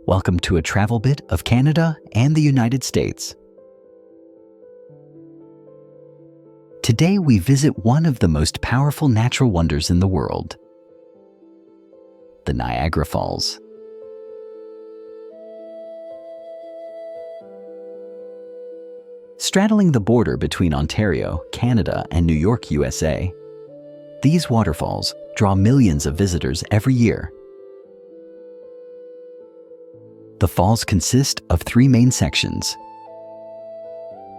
Welcome to a travel bit of Canada and the United States. Today we visit one of the most powerful natural wonders in the world, the Niagara Falls. Straddling the border between Ontario, Canada, and New York, USA, these waterfalls draw millions of visitors every year. The falls consist of three main sections: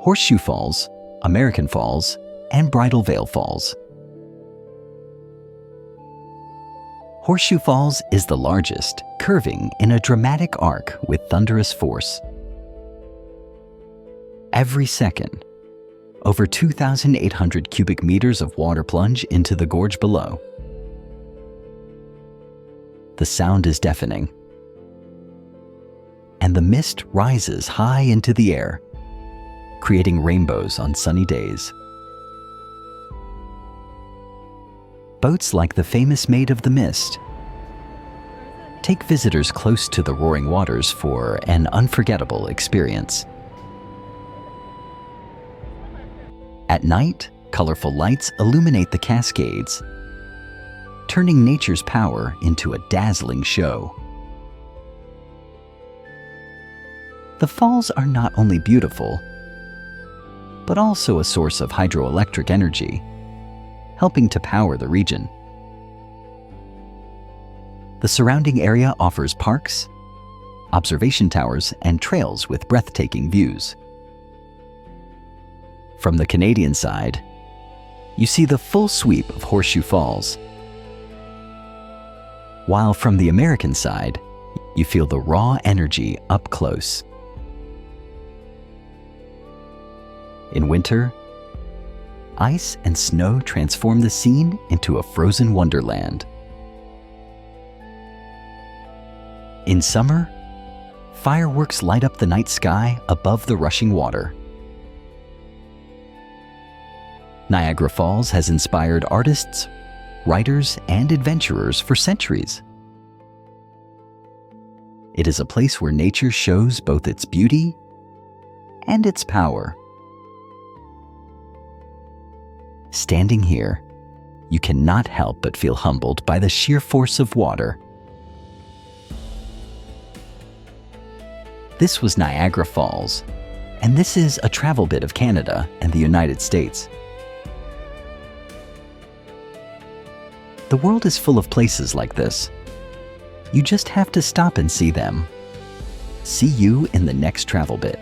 Horseshoe Falls, American Falls, and Bridal Veil Falls. Horseshoe Falls is the largest, curving in a dramatic arc with thunderous force. Every second, over 2,800 cubic meters of water plunge into the gorge below. The sound is deafening, and the mist rises high into the air, creating rainbows on sunny days. Boats like the famous Maid of the Mist take visitors close to the roaring waters for an unforgettable experience. At night, colorful lights illuminate the cascades, turning nature's power into a dazzling show. The falls are not only beautiful, but also a source of hydroelectric energy, helping to power the region. The surrounding area offers parks, observation towers, and trails with breathtaking views. From the Canadian side, you see the full sweep of Horseshoe Falls, while from the American side, you feel the raw energy up close. In winter, ice and snow transform the scene into a frozen wonderland. In summer, fireworks light up the night sky above the rushing water. Niagara Falls has inspired artists, writers, and adventurers for centuries. It is a place where nature shows both its beauty and its power. Standing here, you cannot help but feel humbled by the sheer force of water. This was Niagara Falls, and this is a travel bit of Canada and the United States. The world is full of places like this. You just have to stop and see them. See you in the next travel bit.